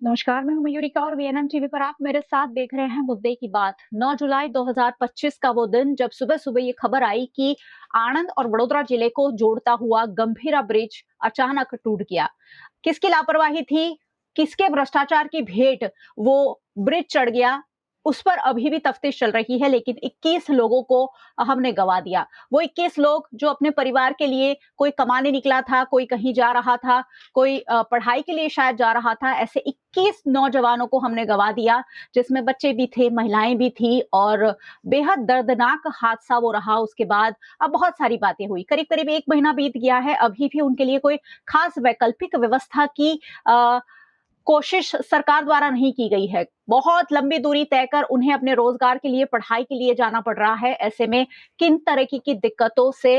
नमस्कार, मैं हूं मयूरिका और वीएनएम टीवी पर आप मेरे साथ देख रहे हैं मुद्दे की बात। 9 जुलाई 2025 का वो दिन जब सुबह-सुबह ये खबर आई कि आणंद और वडोदरा जिले को जोड़ता हुआ गंभीरा ब्रिज अचानक टूट गया। किसकी लापरवाही थी? किसके भ्रष्टाचार की भेंट वो ब्रिज चढ़ गया? उस पर अभी भी तफ्तीश चल रही है, लेकिन 21 लोगों को हमने गंवा दिया। वो 21 लोग जो अपने परिवार के लिए, कोई कमाने निकला था, कोई कहीं जा रहा था, कोई पढ़ाई के लिए शायद जा रहा था। ऐसे 21 नौजवानों को हमने गंवा दिया, जिसमें बच्चे भी थे, महिलाएं भी थी और बेहद दर्दनाक हादसा वो रहा। उसके बाद अब बहुत सारी बातें हुई। करीब-करीब 1 महीना बीत गया है, अभी भी उनके लिए कोई खास वैकल्पिक व्यवस्था की कोशिश सरकार द्वारा नहीं की गई है। बहुत लंबी दूरी तय कर उन्हें अपने रोजगार के लिए, पढ़ाई के लिए जाना पड़ रहा है। ऐसे में किन तरह की दिक्कतों से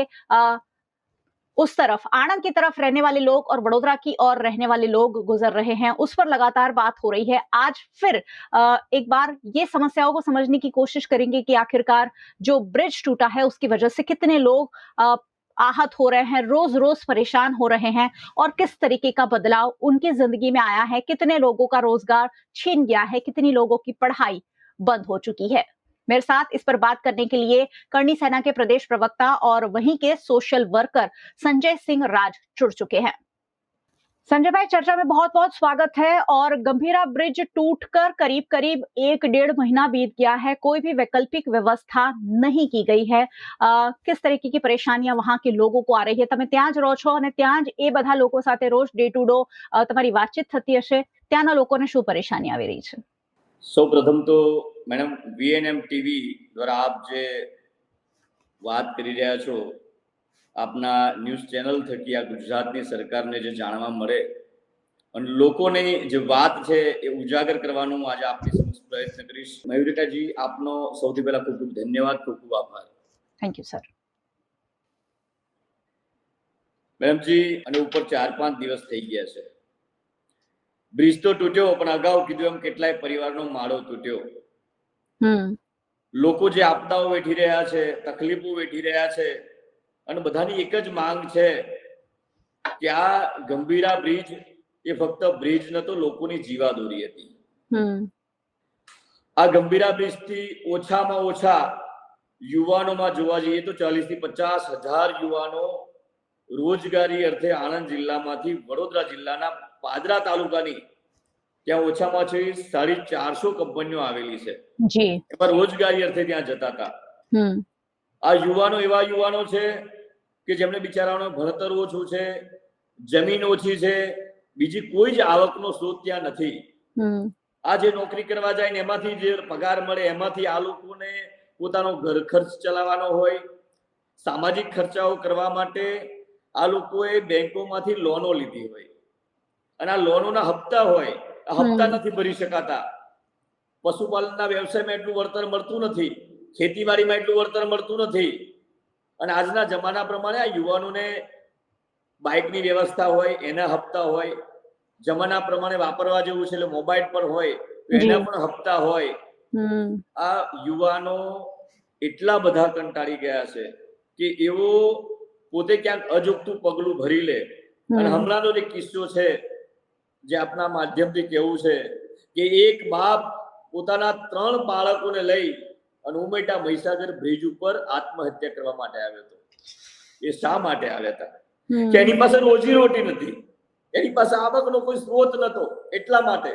उस तरफ आणंद की तरफ रहने वाले लोग और वडोदरा की ओर रहने वाले लोग गुजर रहे हैं, उस पर लगातार बात हो रही है। आज फिर एक बार ये समस्याओं को समझने की कोशिश करेंगे कि आखिरकार जो ब्रिज टूटा है उसकी वजह से कितने लोग आहत हो रहे हैं, रोज-रोज परेशान हो रहे हैं और किस तरीके का बदलाव उनकी जिंदगी में आया है, कितने लोगों का रोजगार छीन गया है, कितनी लोगों की पढ़ाई बंद हो चुकी है। मेरे साथ इस पर बात करने के लिए करणी सेना के प्रदेश प्रवक्ता और वहीं के सोशल वर्कर संजय सिंह राज जुड़ चुके हैं। संजय भाई, चर्चा में बहुत-बहुत स्वागत है। और गंभीरा ब्रिज टूटकर करीब-करीब 1 डेढ़ महीना बीत गया है, कोई भी वैकल्पिक व्यवस्था नहीं की गई है। किस तरीके की परेशानियां वहां के लोगों को आ रही है? તમે ત્યાં જ રહો છો અને ત્યાં જ એ બધા લોકો સાથે રોજ ડે ટુ ડે તમારી વાતચીત થતી હશે, ત્યાંના લોકોને શું પરેશાની આવી રહી છે? સૌપ્રથમ તો મેડમ વીએનએમ ટીવી દ્વારા આપ જે વાત કરી રહ્યા છો, આપના ન્યૂઝ ચેનલ થકી આ ગુજરાતની સરકારને જે જાણવા મળે અને લોકોની જે વાત છે એ ઉજાગર કરવાનો હું આજે આપની સમક્ષ પ્રયત્ન કરીશ. મયુરિકાજી, આપનો સૌથી પહેલા ખૂબ ખૂબ ધન્યવાદ, ખૂબ ખૂબ આભાર. Thank you sir. મેડમજી, અને ઉપર 4-5 દિવસ થઈ ગયા છે. બ્રિજ તો તૂટ્યો, પણ અગાઉ કીધું એમ કેટલાય પરિવારનો માળો તૂટ્યો. લોકો જે આપદાઓ વેઠી રહ્યા છે, તકલીફો વેઠી રહ્યા છે, અને બધાની એક જ માંગ છે કે આ ગંભીરા બ્રિજ એ ફક્ત બ્રિજ નતો, લોકોની જીવાદોરી હતી. આ ગંભીરા બ્રિજથી ઓછામાં ઓછા યુવાનોમાં જોવા જઈએ તો 40 થી 50 હજાર યુવાનો રોજગારી અર્થે આણંદ જિલ્લામાંથી વડોદરા જિલ્લાના પાદરા તાલુકાની ત્યાં ઓછામાં ઓછી 450 કંપનીઓ આવેલી છે. એમાં રોજગારી અર્થે ત્યાં જતા હતા. આ યુવાનો એવા યુવાનો છે કે જેમને બિચારાઓને ભણતર ઓછું છે, જમીન ઓછી છે, બીજી કોઈ જ આવકનો સ્ત્રોત ત્યાં નથી. આ જે નોકરી કરવા જાય ને એમાંથી જે પગાર મળે એમાંથી આ લોકોને પોતાનો ઘર ખર્ચ ચલાવવાનો હોય, સામાજિક ખર્ચાઓ કરવા માટે આ લોકોએ બેંકોમાંથી લોનો લીધી હોય અને આ લોનોના હપ્તા હોય, આ હપ્તા નથી ભરી શકાતા. પશુપાલનના વ્યવસાયમાં એટલું વળતર મળતું નથી, ખેતીવાડીમાં એટલું વળતર મળતું નથી. અને આજના જમાના પ્રમાણે આ યુવાનોને બાઇકની વ્યવસ્થા હોય, એના હપ્તા હોય, જમાના પ્રમાણે વાપરવા જેવું છે એટલે મોબાઈલ પર હોય તો એના પણ હપ્તા હોય. આ યુવાનો એટલા બધા કંટાળી ગયા છે કે એવો પોતે ક્યાંક અજુગતું પગલું ભરી લે. અને હમણાંનો જે કિસ્સો છે જે આપના માધ્યમથી કહેવું છે કે એક બાપ પોતાના 3 બાળકોને લઈ અને ઉમેટા મહીસાગર બ્રિજ ઉપર આત્મહત્યા કરવા માટે આવ્યો હતો. એ શા માટે આવ્યા હતા? કે એની પાસે રોજી રોટી નથી, એની પાસે આવકનો કોઈ સ્ત્રોત નતો, એટલા માટે.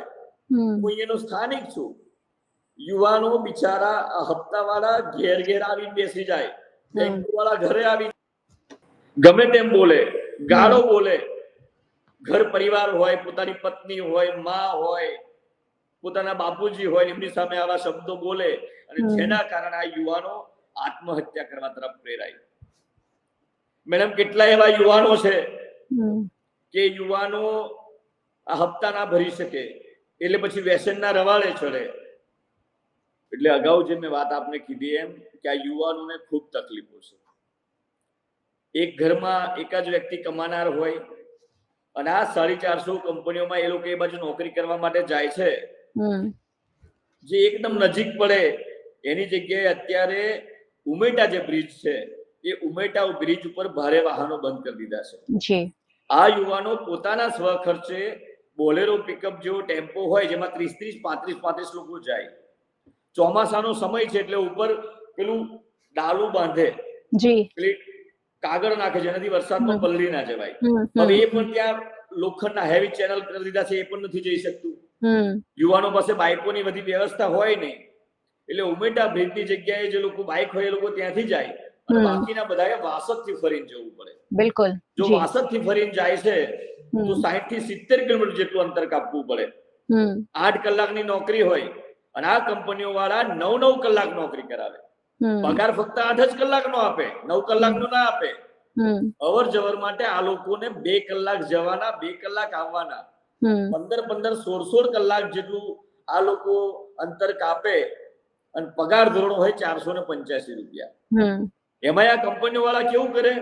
હું એનો સ્થાનિક છું. યુવાનો બિચારા હપ્તાવાળા ઘેર ઘેર આવી બેસી જાય, બેંકવાળા ઘરે આવી ગમે તેમ બોલે, ગાળો બોલે. ઘર પરિવાર હોય, પોતાની પત્ની હોય, માં હોય, પોતાના બાપુજી હોય, એમની સામે આવા શબ્દો બોલે અને જેના કારણે આ યુવાનો આત્મહત્યા કરવા તરફ પ્રેરાય. મેડમ, કેટલા એવા યુવાનો છે કે યુવાનો આ હપ્તા ના ભરી શકે એટલે પછી વ્યસનના રવાડે ચડે. એટલે અગાઉ જે મેં વાત આપને કીધી એમ કે આ યુવાનોને ખૂબ તકલીફો છે. એક ઘરમાં એક જ વ્યક્તિ કમાનાર હોય અને આ 450 કંપનીઓમાં એ લોકો એ બાજુ નોકરી કરવા માટે જાય છે. જે એકદમ નજીક પડે એની જગ્યાએ અત્યારે ઉમેટા જે બ્રિજ છે એ ઉમેટા બ્રિજ ઉપર ભારે વાહનો બંધ કરી દીધા છે. આ યુવાનો પોતાના સ્વખર્ચે બોલેરો પિકઅપ જેવો ટેમ્પો હોય જેમાં 30 35 લોકો જાય. ચોમાસાનો સમય છે એટલે ઉપર પેલું ડાલું બાંધે, જી પેલી કાગળ નાખે જેનાથી વરસાદમાં પલળી ના જવાય. હવે એ પણ ત્યાં લોખંડના હેવી ચેનલ કરી દીધા છે, એ પણ નથી જઈ શકતું. યુવાનો પાસે બાઇકોની બધી વ્યવસ્થા હોય નહીં એટલે ઉમેટા બ્રિજની જગ્યાએ જે લોકો બાઇક હોય એ લોકો ત્યાંથી જાય અને બાકીના બધાએ વાસદથી ફરીને જવું પડે. બિલકુલ. જો વાસદથી ફરીને જાય છે તો 60 થી 70 કિલોમીટર જેટલું અંતર કાપવું પડે. 8 કલાકની નોકરી હોય અને આ કંપનીઓ વાળા 9 કલાક નોકરી કરાવે. પગાર ફક્ત 8 જ કલાકનો આપે, 9 કલાકનો ના આપે. અવર જવર માટે આ લોકોને 2 કલાક જવાના, 2 કલાક આવવાના, 15 16 કલાક જેટલું આ લોકો અંતર કાપે અને પગાર ધોરણ હોય 485 રૂપિયા. એમાં આ કંપનીઓ વાળા કેવું કરે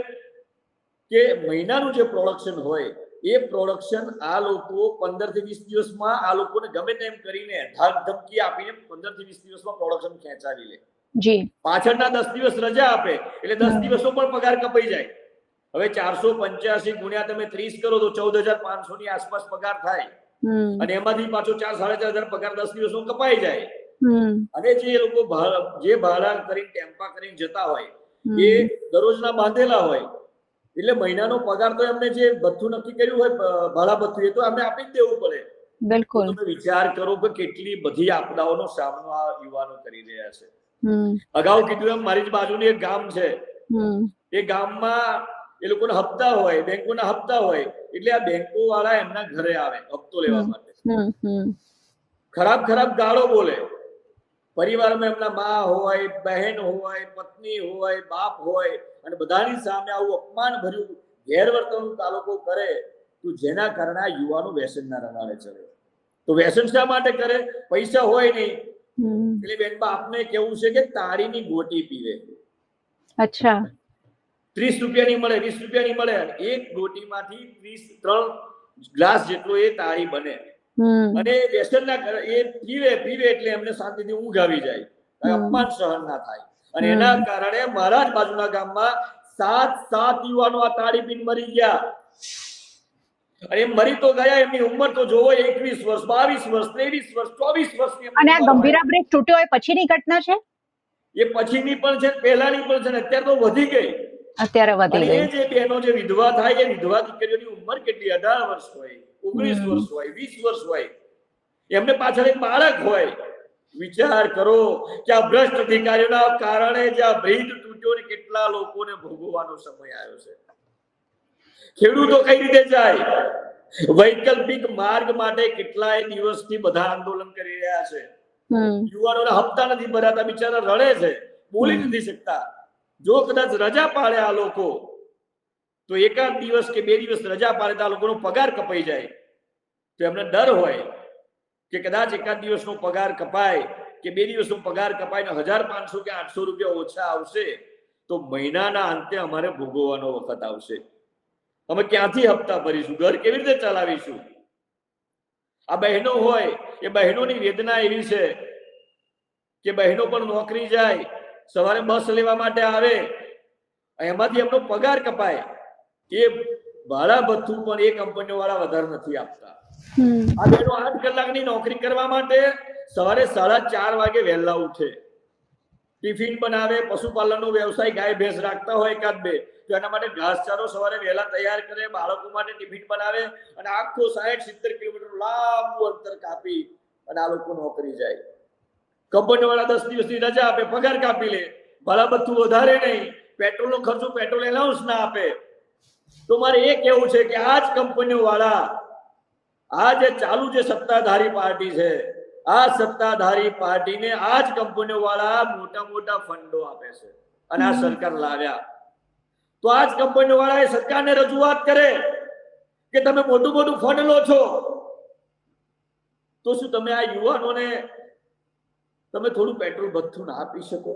કે મહિનાનું જે પ્રોડક્શન હોય એ પ્રોડક્શન આ લોકો 15 થી 20 દિવસમાં આ લોકોને ગમે તેમ કરીને ધાક ધમકી આપીને 15 થી 20 દિવસમાં પ્રોડક્શન ખેંચાવી લે. જી પાછળના 10 દિવસ રજા આપે એટલે 10 દિવસનો પણ પગાર કપાઈ જાય. હવે 485 ગુણ્યા તમે 30 કરો તો 14,500 ની આસપાસ પગાર થાય અને એમાંથી પાછો 4-4.5 પગાર 10 દિવસનો કપાઈ જાય. અને જે લોકો જે ભાડા કરીને ટેમ્પા કરીને જતા હોય એ દરરોજના બાંધેલા હોય એટલે મહિનાનો પગાર તો એમને જે ભથ્થું નક્કી કર્યું હોય ભાડા ભથ્થું એ તો એમને આપી જ દેવું પડે. બિલકુલ. તમે વિચાર કરો કે કેટલી બધી આપદાઓનો સામનો આ યુવાનો કરી રહ્યા છે. અગાઉ કીધું એમ મારી જ બાજુનું એક ગામ છે, એ ગામમાં એ લોકોના હપ્તા હોય, બેંકોના હપ્તા હોય એટલે આ બેંકો વાળા એમના ઘરે આવે હપ્તો લેવા માટે. ખરાબ ગાળો બોલે. પરિવારમાં એમના મા હોય, બહેન હોય, પત્ની હોય, બાપ હોય અને બધાની સામે આવું અપમાન ભર્યું ગેરવર્તન આ લોકો કરે તો જેના કારણે આ યુવાનો વ્યસનના રવાડે ચડે. તો વ્યસન શા માટે કરે? પૈસા હોય નહીં એટલે બેન બાપને કેવું છે કે તાળીની ગોટી પીવે. અચ્છા. 30 રૂપિયાની મળે, 20 રૂપિયાની મળે, એક ગોટીમાંથી 3 ગ્લાસ જેટલો એ તાળી બને અને વ્યસન ના કરે એ પીવે એટલે એમને શાંતિથી ઊંઘ આવી જાય, અપમાન સહન ના થાય. અને એના કારણે મારા જ બાજુના ગામમાં 7 યુવાનો આ તાળી પીને મરી ગયા. અને મરી તો ગયા, એમની ઉંમર તો જોવો 21 વર્ષ, 22 વર્ષ, 23 વર્ષ, 24 વર્ષની. અને આ ગંભીરા બ્રિજ તૂટ્યો એ પછીની ઘટના છે? એ પછીની પણ છે, પહેલાની પણ છે, અત્યારે તો વધી ગઈ. અત્યારે વધી ગઈ. એ જે બહેનો જે વિધવા થાય એ વિધવા દીકરીઓની ઉંમર કેટલી? 18 વર્ષ હોય, 19 વર્ષ હોય, 20 વર્ષ હોય, એમને પાછળ એક બાળક હોય. વિચાર કરો કે આ ભ્રષ્ટ અધિકારીઓના કારણે જે આ બ્રિજ તૂટ્યો ને કેટલા લોકોને ભોગવવાનો સમય આવ્યો છે. ખેડૂતો કઈ રીતે જાય? વૈકલ્પિક માર્ગ માટે કેટલાય દિવસથી બધા આંદોલન કરી રહ્યા છે. યુવાનોના હપ્તા નથી ભરાતા, બિચારા રડે છે, બોલી નથી શકતા. જો કદાચ રજા પાડે આ લોકો તો એકાદ દિવસ કે 2 દિવસ રજા પાડે તો આ લોકોનો પગાર કપાઈ જાય તો એમને ડર હોય કે કદાચ એકાદ દિવસનો પગાર કપાય કે 2 દિવસનો પગાર કપાય ને 1,500 કે 800 રૂપિયા ઓછા આવશે તો મહિનાના અંતે અમારે ભોગવવાનો વખત આવશે. અમે ક્યાંથી હપ્તા ભરીશું? ઘર કેવી રીતે ચલાવીશું? આ બહેનો હોય એ બહેનોની વેદના એવી છે કે બહેનો પણ નોકરી જાય, સવારે બસ લેવા માટે આવે, એમાંથી એમનો પગાર કપાય, એ ભાડા ભથ્થું પણ એ કંપનીઓ વાળા વધારે નથી આપતા. આ બહેનો 8 કલાકની નોકરી કરવા માટે સવારે 4:30 વાગે વહેલા ઉઠે, ટિફિન બનાવે, પશુપાલનનો વ્યવસાય ગાય ભેંસ રાખતા હોય એકાદ બે તો એના માટે ઘાસચારો સવારે વહેલા તૈયાર કરે, બાળકો માટે ટિફિન બનાવે અને આખો 60-70 કિલોમીટર લાંબુ અંતર કાપી અને આ લોકો નોકરી જાય. કંપની વાળા 10 દિવસની રજા આપે, પગાર કાપી લે, ભાડા ભથ્થું વધારે નહીં, પેટ્રોલનો ખર્ચો પેટ્રોલ એલાઉન્સ ના આપે. તો મારે એ કેવું છે કે આ જ કંપનીઓ વાળા આ જે ચાલુ જે સત્તાધારી પાર્ટી છે, આ સત્તાધારી પાર્ટીને આ જ કંપનીઓ વાળા મોટા ફંડો આપે છે અને આ સરકાર લાવ્યા તો આ જ કંપનીઓ વાળા એ સરકારને રજૂઆત કરે કે તમે મોટું ફંડ લો છો તો શું તમે આ યુવાનોને તમે થોડું પેટ્રોલ ભથ્થું ના આપી શકો?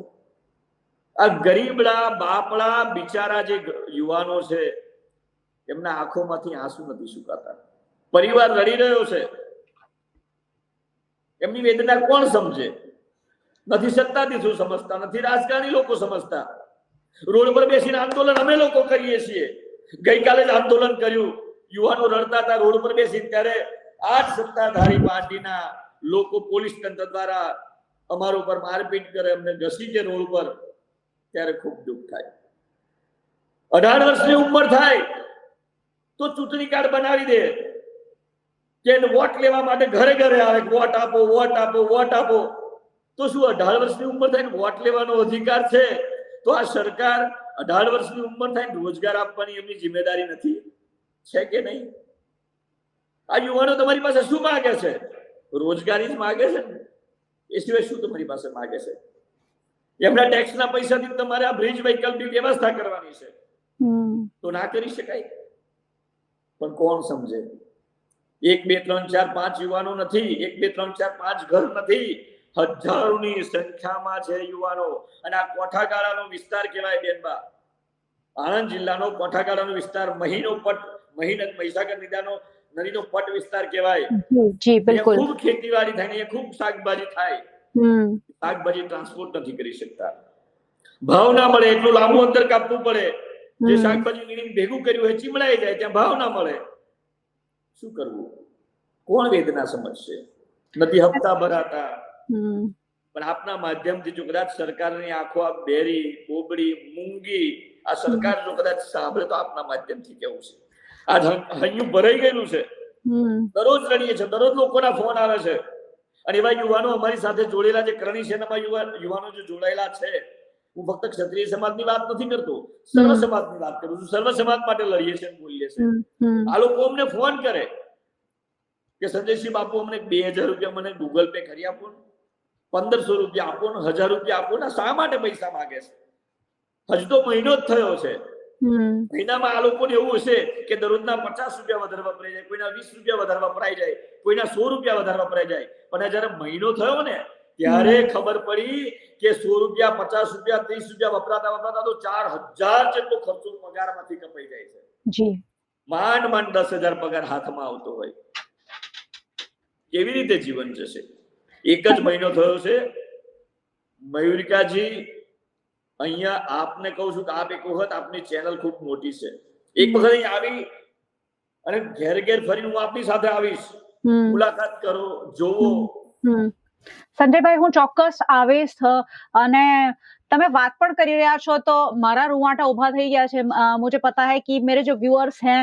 આ ગરીબડા બાપડા બિચારા જે યુવાનો છે એમના આંખોમાંથી આંસુ નથી સુકાતા. પરિવાર રડી રહ્યો છે, એમની વેદના કોણ સમજે? નથી સત્તાધીશો સમજતા, નથી રાજકારણી લોકો સમજતા. રોડ પર બેસીને આંદોલન અમે લોકો કરીએ છીએ. ગઈકાલે જ આંદોલન કર્યું, યુવાનો રડતા હતા રોડ પર બેસીને, ત્યારે આજ સત્તાધારી પાર્ટીના લોકો પોલીસ તંત્ર દ્વારા અમારા ઉપર મારપીટ કરે, અમને ઘસીટે રોડ પર, ત્યારે ખૂબ દુઃખ થાય. 18 વર્ષની ઉંમર થાય તો ચૂંટણી કાર્ડ બનાવી દે કે વોટ લેવા માટે ઘરે ઘરે આવે, વોટ આપો, વોટ આપો, વોટ આપો. તો શું 18 વર્ષની ઉંમર થાય વોટ લેવાનો અધિકાર છે? તો આ સરકાર 18 વર્ષની ઉંમર થાય રોજગાર આપવાની એમની જિમ્મેદારી નથી છે કે નહીં? આ યુવાનો તમારી પાસે શું માંગે છે? રોજગારી જ માંગે છે ને, એ સિવાય શું તમારી પાસે માંગે છે? એમના ટેક્સના પૈસાથી તમારે આ બ્રિજ વૈકલ્પિક વ્યવસ્થા કરવાની છે, તો ના કરી શકાય? પણ કોણ સમજે? 1 2 3 4 5 યુવાનો નથી, 1 2 3 4 5 ઘર નથી, હજારોની સંખ્યામાં છે યુવાનો. અને આ કોઠાગાળાનો વિસ્તાર કહેવાય બેનબા. આણંદ જિલ્લાનો કોઠાગાળાનો વિસ્તાર, મહીસાગર નદીનો પટ વિસ્તાર કહેવાય. જી બિલકુલ. ખૂબ ખેતીવાડી થાય, અહીંયા ખૂબ શાકભાજી થાય. શાકભાજી ટ્રાન્સપોર્ટ નથી કરી શકતા, ભાવ ના મળે, એટલું લાંબુ અંતર કાપવું પડે. જે શાકભાજી વીણીને ભેગું કર્યું હોય ચીમડાઈ જાય, ત્યાં ભાવ ના મળે. શું કરવું? કોણ વેદના સમજશે? નથી હપ્તા ભરાતા. પણ આપના માધ્યમથી જો કદાચ સરકારની આંખો આ બેરી, બોબડી, મૂંગી, આ સરકાર જો કદાચ સાંભળે તો આપના માધ્યમથી કેવું છે? આ હૈયું ભરાઈ ગયેલું છે. દરરોજ રડીએ છે, દરરોજ લોકોના ફોન આવે છે. અને એવા યુવાનો અમારી સાથે જોડેલા છે, કરણી સેનામાં યુવાનો જો જોડાયેલા છે. હું ફક્ત ક્ષત્રિય સમાજની વાત નથી કરતો, સર્વ સમાજની વાત કરું છું. સર્વ સમાજ માટે લડીએ છીએ, બોલીએ છીએ. આ લોકો અમને ફોન કરે કે સંજયસિંહ બાપુ, અમને 2000 રૂપિયા મને ગૂગલ પે કરી આપો, 1500 રૂપિયા આપો, 1000 રૂપિયા આપો. ના, શા માટે પૈસા માંગે છે? હજુ તો મહિનો જ થયો છે. મહિનામાં આ લોકોને એવું હશે કે દરરોજના 50 રૂપિયા વધારે વપરાઈ જાય, કોઈના 20 રૂપિયા વધારે વપરાઈ જાય, કોઈના 100 રૂપિયા વધારે વપરાઈ જાય. પણ જયારે મહિનો થયો ને ત્યારે ખબર પડી કે 100 રૂપિયા, 50 રૂપિયા, 30 રૂપિયા વપરાતા તો 4000 જેટલો ખર્ચો પગારમાંથી કપાઈ જાય છે. જી. માંડ 10,000 પગાર હાથમાં આવતો હોય. કેવી રીતે જીવન જશે? એક જ મહિનો થયો છે. મયુરિકાજી, અહીંયા આપને કહું છું કે આપ એક વખત, આપની ચેનલ ખૂબ મોટી છે, એક વખત અહીં આવી અને ઘેર ઘેર ફરીને હું આપની સાથે આવીશ, મુલાકાત કરો, જોવો. સંજયભાઈ, હું ચોક્કસ આવીશ. અને તમે વાત પણ કરી રહ્યા છો તો મારા રૂवाटा उभा થઈ ગયા છે. मुझे पता है कि मेरे जो व्यूअर्स हैं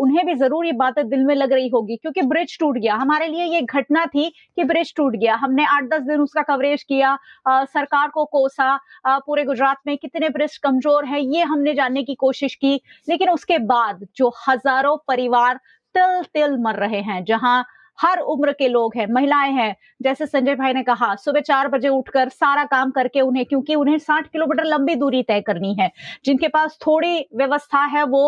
उन्हें भी जरूर ये बातें दिल में लग रही होगी, क्योंकि ब्रिज टूट गया. हमारे लिए ये घटना थी कि ब्रिज टूट गया. हमने 8-10 दिन उसका कवरेज किया, सरकार को कोसा, पूरे गुजरात में कितने ब्रिज कमजोर है ये हमने जानने की कोशिश की. लेकिन उसके बाद जो हजारों परिवार तिल तिल मर रहे हैं, जहां हर उम्र के लोग हैं, महिलाएं हैं, जैसे संजय भाई ने कहा, सुबह 4 बजे उठकर सारा काम करके उन्हें, क्योंकि उन्हें 60 किलोमीटर लंबी दूरी तय करनी है, जिनके पास थोड़ी व्यवस्था है वो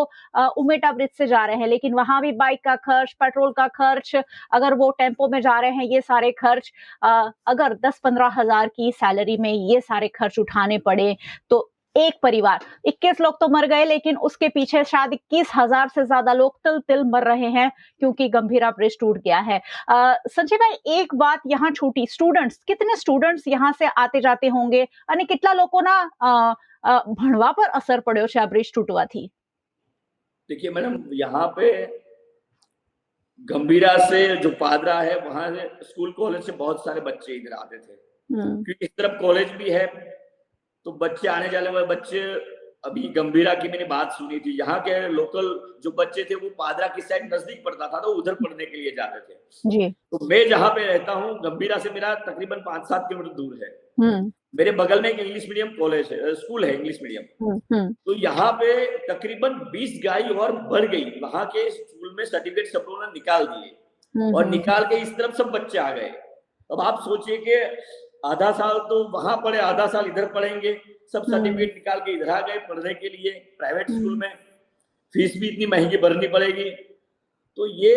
उमेटा ब्रिज से जा रहे हैं, लेकिन वहां भी बाइक का खर्च, पेट्रोल का खर्च, अगर वो टेम्पो में जा रहे हैं, ये सारे खर्च, अगर 10-15 हजार की सैलरी में ये सारे खर्च उठाने पड़े तो एक परिवार, 21 लोग तो मर गए, लेकिन उसके पीछे शायद 21,000 से ज्यादा लोग तिल तिल मर रहे हैं क्योंकि गंभीरा ब्रिज टूट गया है. संजय भाई, एक बात यहाँ छूटी, स्टूडेंट्स, कितने स्टूडेंट्स यहाँ से आते जाते होंगे અને કેટલા લોકોના ભણવા પર અસર પડ્યો છે આ બ્રિજ તૂટવાથી? देखिए मैडम, यहाँ पे गंभीरा से जो पादरा है, वहां से स्कूल कॉलेज से बहुत सारे बच्चे इधर आते थे, क्योंकि इस तरफ कॉलेज भी है, तो बच्चे आने जाने वाले बच्चे. अभी गंभीरा की मैंने बात सुनी थी, यहाँ के लोकल जो बच्चे थे वो पादरा की साइड नजदीक पड़ता था, तो उधर पढ़ने के लिए जाते थे. जी. तो मैं जहाँ पे रहता हूँ, गंभीरा से मेरा तकरीबन 5-7 किलोमीटर दूर है. मेरे बगल में एक इंग्लिश मीडियम कॉलेज है, स्कूल है इंग्लिश मीडियम. तो यहाँ पे तकरीबन 20 गाड़ी और बढ़ गई. वहां के स्कूल में सर्टिफिकेट सब लोगों ने निकाल दिए और निकाल के इस तरफ सब बच्चे आ गए. अब आप सोचिए कि आधा साल तो वहां पढ़े, आधा साल इधर पढ़ेंगे. सब सर्टिफिकेट निकाल के इधर आ गए पढ़ने के लिए. प्राइवेट स्कूल में फीस भी इतनी महंगी भरनी पड़ेगी, तो ये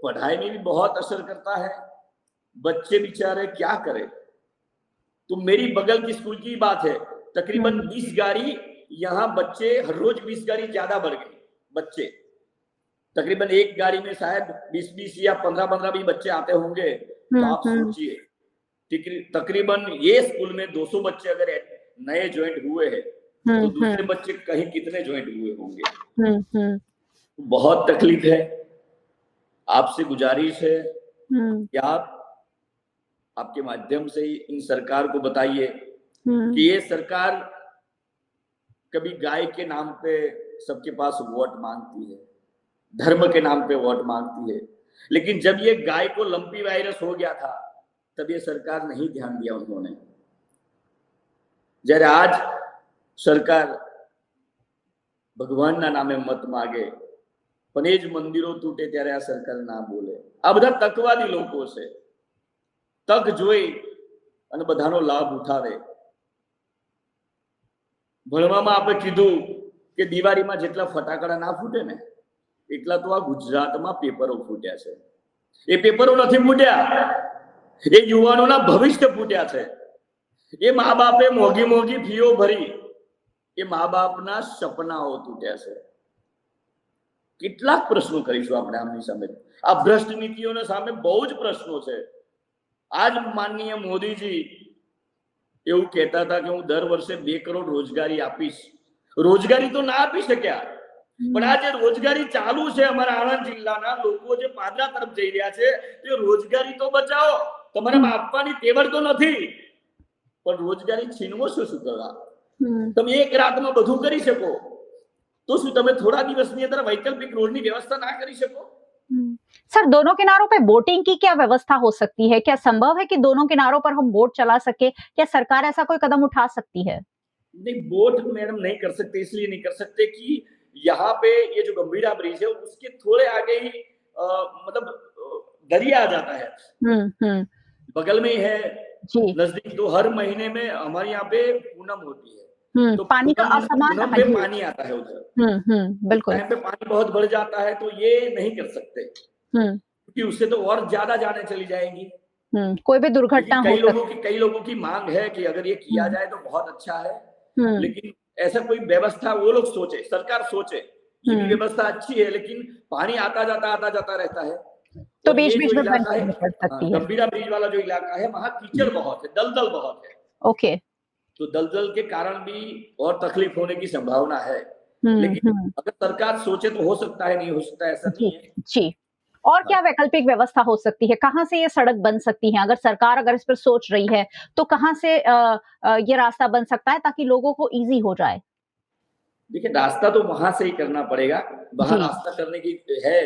पढ़ाई में भी बहुत असर करता है. बच्चे बेचारे क्या करें. तो मेरी बगल की स्कूल की बात है, तकरीबन 20 गाड़ी यहाँ बच्चे, हर रोज 20 गाड़ी ज्यादा बढ़ गई. बच्चे तकरीबन एक गाड़ी में शायद 20-20 या 15-15 भी बच्चे आते होंगे. तो आप सोचिए, तकरीबन ये स्कूल में 200 बच्चे अगर नए ज्वाइंट हुए हैं, तो दूसरे बच्चे कहीं कितने ज्वाइंट हुए होंगे. बहुत तकलीफ है. आपसे गुजारिश है हम्म कि आप आपके माध्यम से इन सरकार को बताइए हम्म कि ये सरकार कभी गाय के नाम पे सबके पास वोट मांगती है, धर्म के नाम पे वोट मांगती है, लेकिन जब ये गाय को लंपी वायरस हो गया था तब ये सरकार नहीं ध्यान दिया उन्होंने। जયારે आज सरकार ભગવાનના નામે મત માગે પણ એ જ મંદિરો તૂટે ત્યારે આ સરકાર ના બોલે। આ બધા તકવાદી લોકો છે, તક જોઈ અને બધાનો લાભ ઉઠાવે। ભણવામાં આપણે કીધું કે દિવાળીમાં જેટલા ફટાકડા ના ફૂટે ને એટલા તો આ ગુજરાતમાં પેપરો ફૂટ્યા છે। એ પેપરો નથી ફૂટ્યા, એ યુવાનોના ભવિષ્ય ફૂટ્યા છે। એ મા બાપે મોંઘી મોંઘી ફીઓ ભરી, એ મા બાપના સપનાઓ તૂટ્યા છે। કેટલાક પ્રશ્નો કરીશું આપણે આમની સામે। આ ભ્રષ્ટ નીતિઓના સામે બહુ જ પ્રશ્નો છે। આજ માનનીય મોદીજી એવું કહેતા હતા કે હું દર વર્ષે 2 કરોડ રોજગારી આપીશ। રોજગારી તો ના આપી શક્યા, પણ આ જે રોજગારી ચાલુ છે અમારા આણંદ જિલ્લાના લોકો જે પાદરા તરફ જઈ રહ્યા છે તે રોજગારી તો બચાવો। તમારામાં આપવાની તેવડ તો નથી, પણ રોજગારી છીનવો છો શું કરવા? તમે એક રાતમાં બધું કરી શકો तो શું તમે થોડા દિવસની અંદર વૈકલ્પિક રોડની વ્યવસ્થા ના કરી શકો? सर, दोनों किनारों पे वोटिंग की क्या व्यवस्था हो सकती है? क्या संभव है कि दोनों किनारों पर हम वोट चला सके? क्या सरकार ऐसा कोई कदम उठा सकती है? नहीं, वोट मैडम नहीं कर सकते, इसलिए नहीं कर सकते कि यहाँ पे ये जो गंभीरा ब्रिज है उसके थोड़े आगे ही मतलब दरिया आ जाता है, बगल में ही है जी। नजदीक। तो हर महीने में हमारे यहाँ पे पूनम होती है, तो पानी का असमान पूनम है पे जी। पानी आता है उधर, बिल्कुल। टाइम पे पानी बहुत बढ़ जाता है, तो ये नहीं कर सकते क्योंकि उससे तो और ज्यादा जाने चली जाएंगी। कोई भी दुर्घटना हो सकती। कई लोगों की मांग है कि अगर ये किया जाए तो बहुत अच्छा है, लेकिन ऐसा कोई व्यवस्था वो लोग सोचे, सरकार सोचे। ये भी व्यवस्था अच्छी है, लेकिन पानी आता जाता रहता है। तो और बीच ये बीच जो में इलाका है, बंद पड़ सकती है। गंभीरा ब्रिज वाला जो इलाका है वहां कीचड़ बहुत है, दलदल बहुत है। ओके। तो दलदल के कारण भी और तकलीफ होने की संभावना है, लेकिन अगर सरकार सोचे तो हो सकता है, नहीं हो सकता ऐसा नहीं है। जी। और क्या वैकल्पिक व्यवस्था हो सकती है? कहाँ से ये सड़क बन सकती है? अगर सरकार अगर इस पर सोच रही है तो कहाँ से ये रास्ता बन सकता है ताकि लोगों को इजी हो जाए? देखिए, रास्ता तो वहां से ही करना पड़ेगा, वहां रास्ता करने की है,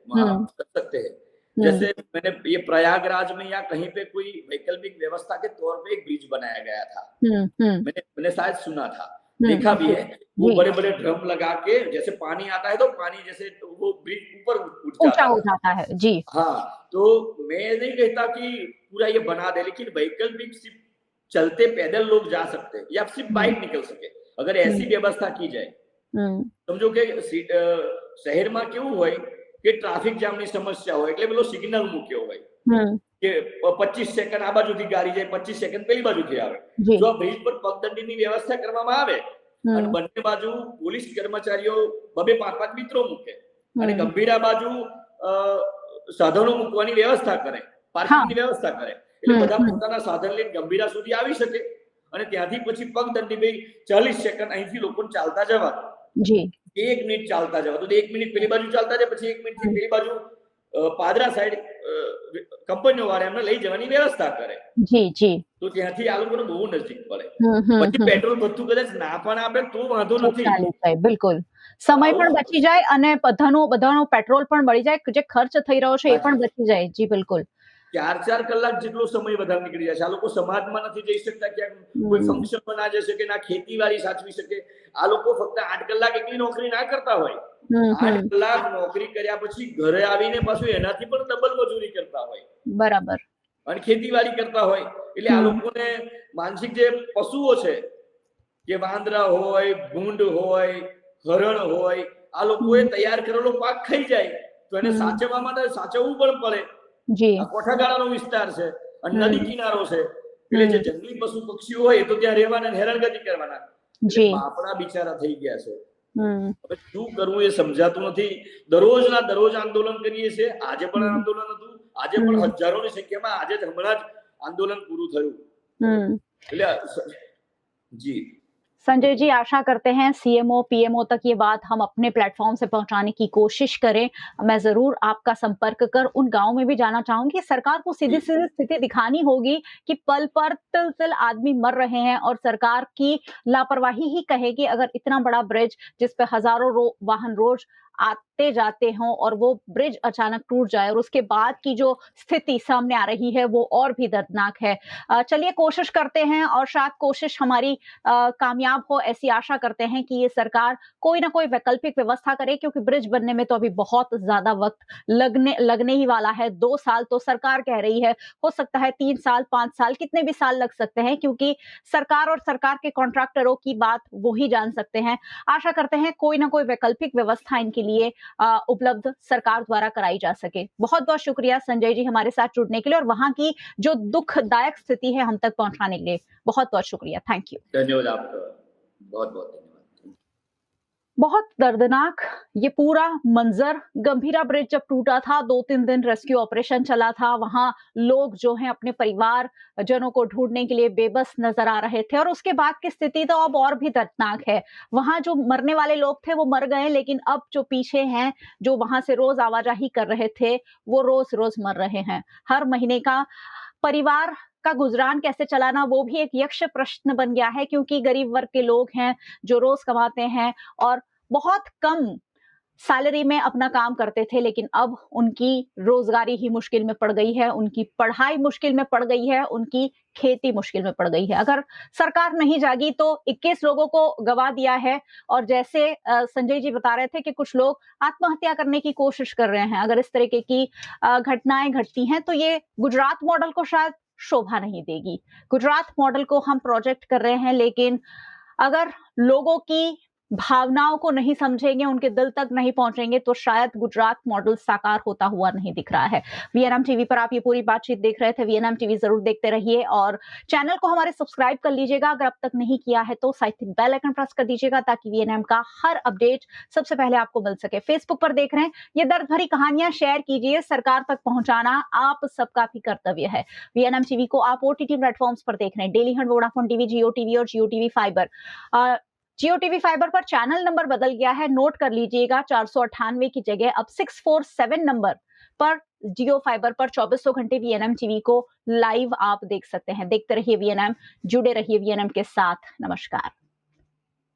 वहां कर सकते हैं। जैसे मैंने ये प्रयागराज में या कहीं पे कोई वैकल्पिक व्यवस्था के तौर पे एक ब्रिज बनाया गया था, मैंने शायद सुना था, देखा भी है। वो बड़े बड़े ड्रम लगा के जैसे पानी आता है तो पानी जैसे वो ब्रिज ऊपर उठ ऊंचा हो जाता है जी। हाँ, तो मैं नहीं कहता कि पूरा ये बना दे, लेकिन वैकल्पिक सिर्फ चलते पैदल लोग जा सकते हैं या सिर्फ बाइक निकल सके, अगर ऐसी व्यवस्था की जाए। समझो કે શહેરમાં કેવું હોય કે ટ્રાફિક જામની સમસ્યા હોય એટલે પેલો સિગ્નલ મૂક્યો હોય કે 25 સેકન્ડ આ બાજુથી ગાડી જાય, 25 સેકન્ડ પેલી બાજુથી આવે। જો આ બ્રિજ પર પગદંડીની વ્યવસ્થા કરવામાં આવે અને બંને બાજુ પોલીસ કર્મચારીઓ બબે 5-5 મિત્રો મૂકે અને ગંભીરા બાજુ સાધનો મૂકવાની વ્યવસ્થા કરે, પાર્કિંગની વ્યવસ્થા કરે, એટલે બધા પોતાના સાધન લઈને ગંભીરા સુધી આવી શકે અને ત્યાંથી પછી પગદંડી ભાઈ 40 સેકન્ડ અહીંથી લોકોને ચાલતા જવાનું जी 1 મિનિટ ચાલતા જવા, તો 1 મિનિટ પેલી બાજુ ચાલતા જાય, પછી 1 મિનિટ થી પેલી બાજુ પાદરા સાઈડ કંપનીઓ વાળા એમને લઈ જવાની વ્યવસ્થા કરે जी जी। તો ત્યાંથી આ લોકોને બહુ નજીક પડે। પછી પેટ્રોલ ભથ્થું કદાચ ના પણ આપે તો વાંધો નથી, બિલકુલ સમય પણ બચી જાય અને બધાનો પેટ્રોલ પણ મળી જાય, જે ખર્ચ થઈ રહ્યો છે એ પણ બચી જાય। जी बिल्कुल। 4 કલાક જેટલો સમય વધારે નીકળી જાય છે। આ લોકો સમાજમાં નથી જઈ શકતા, ક્યાંક કોઈ ફંક્શનમાં ના જઈ શકે, ના ખેતીવાડી સાચવી શકે। આ લોકો ફક્ત 8 કલાક એકલી નોકરી ના કરતા હોય, 8 કલાક નોકરી કર્યા પછી ઘરે આવીને પાછું એનાથી પણ ડબલ મજૂરી કરતા હોય, બરાબર, અને ખેતીવાડી કરતા હોય। એટલે આ લોકોને માનસિક જે પશુઓ છે કે વાંદરા હોય, ભૂંડ હોય, હરણ હોય, આ લોકોએ તૈયાર કરેલો પાક ખાઈ જાય તો એને સાચવવા માટે સાચવવું પણ પડે। આ કોઠાગાળાનો વિસ્તાર છે અને નદી કિનારો છે, એટલે જે જંગલી પશુ પક્ષીઓ હોય તો ત્યાં રહેવાના, હેરાનગતિ કરવાના, બાપડા બિચારા થઈ ગયા છે। હવે શું કરવું એ સમજાતું નથી। દરરોજના દરરોજ આંદોલન કરીએ છીએ, આજે પણ આંદોલન હતું, આજે પણ હજારોની સંખ્યામાં આજે જ હમણાં જ આંદોલન પૂરું થયું। એટલે જી संजय जी, आशा करते हैं सीएमओ, पीएमओ तक ये बात हम अपने प्लेटफॉर्म से पहुंचाने की कोशिश करें। मैं ज़रूर आपका संपर्क कर उन गाँव में भी जाना चाहूँगी। सरकार को सीधी-सीधी स्थिति दिखानी होगी कि पल पर तिल-तिल आदमी मर रहे हैं और सरकार की लापरवाही ही कहेगी अगर इतना बड़ा ब्रिज जिस पे हज़ारों वाहन रोज़ आते जाते हों और वो ब्रिज अचानक टूट जाए और उसके बाद की जो स्थिति सामने आ रही है वो और भी दर्दनाक है। चलिए कोशिश करते हैं और शायद कोशिश हमारी कामयाब हो, ऐसी आशा करते हैं कि ये सरकार कोई ना कोई वैकल्पिक व्यवस्था करे क्योंकि ब्रिज बनने में तो अभी बहुत ज़्यादा वक़्त लगने ही वाला है। 2 साल तो सरकार कह रही है, हो सकता है 3 साल, 5 साल, कितने भी साल लग सकते हैं क्योंकि सरकार और सरकार के कॉन्ट्रैक्टरों की बात वो ही जान सकते हैं। आशा करते हैं कोई ना कोई वैकल्पिक व्यवस्था इनके लिए उपलब्ध सरकार द्वारा कराई जा सके। बहुत-बहुत शुक्रिया संजय जी हमारे साथ जुड़ने के लिए और वहाँ की जो दुखदायक स्थिति है हम तक पहुँचाने के लिए। बहुत-बहुत शुक्रिया। Thank you. धन्यवाद आपका, बहुत-बहुत धन्यवाद। बहुत दर्दनाक ये पूरा मंजर गंभीरा ब्रिज जब टूटा था 2-3 दिन रेस्क्यू ऑपरेशन चला था वहां लोग जो हैं अपने परिवार जनों को ढूंढने के लिए बेबस नजर आ रहे थे और उसके बाद की स्थिति तो अब और भी दर्दनाक है। वहां जो मरने वाले लोग थे वो मर गए लेकिन अब जो पीछे हैं जो वहां से रोज आवाजाही कर रहे थे वो रोज रोज मर रहे हैं। हर महीने का परिवार का गुजरान कैसे चलाना वो भी एक यक्ष प्रश्न बन गया है क्योंकि गरीब वर्ग के लोग हैं जो रोज कमाते हैं और बहुत कम सैलरी में अपना काम करते थे लेकिन अब उनकी रोजगारी ही मुश्किल में पड़ गई है, उनकी पढ़ाई मुश्किल में पड़ गई है, उनकी खेती मुश्किल में पड़ गई है। अगर सरकार नहीं जागी तो 21 लोगों को गवा दिया है और जैसे संजय जी बता रहे थे कि कुछ लोग आत्महत्या करने की कोशिश कर रहे हैं। अगर इस तरीके की घटनाएं घटती हैं तो ये गुजरात मॉडल को शायद शोभा नहीं देगी। गुजरात मॉडल को हम प्रोजेक्ट कर रहे हैं लेकिन अगर लोगों की भावनाओं को नहीं समझेंगे, उनके दिल तक नहीं पहुंचेंगे तो शायद गुजरात मॉडल साकार होता हुआ नहीं दिख रहा है। वीएनएम टीवी पर आप ये पूरी बातचीत देख रहे थे। वीएनएम टीवी जरूर देखते रहिए और चैनल को हमारे सब्सक्राइब कर लीजिएगा। अगर अब तक नहीं किया है तो साथ ही बेल आइकन प्रेस कर दीजिएगा ताकि वीएनएम का हर अपडेट सबसे पहले आपको मिल सके। फेसबुक पर देख रहे हैं ये दर्द भरी कहानियां शेयर कीजिए, सरकार तक पहुंचाना आप सबका भी कर्तव्य है। वीएनएम टीवी को आप ओटीटी प्लेटफॉर्म्स पर देख रहे हैं, डेली हंट, वोडाफोन टीवी, जियो टीवी और जियो टीवी फाइबर। जियो टीवी फाइबर पर चैनल नंबर बदल गया है, नोट कर लीजिएगा। 498 की जगह अब 647 नंबर पर जियो फाइबर पर 2400 घंटे वीएनएम टीवी को लाइव आप देख सकते हैं। देखते रहिए वीएनएम, जुड़े रहिए वीएनएम के साथ। नमस्कार।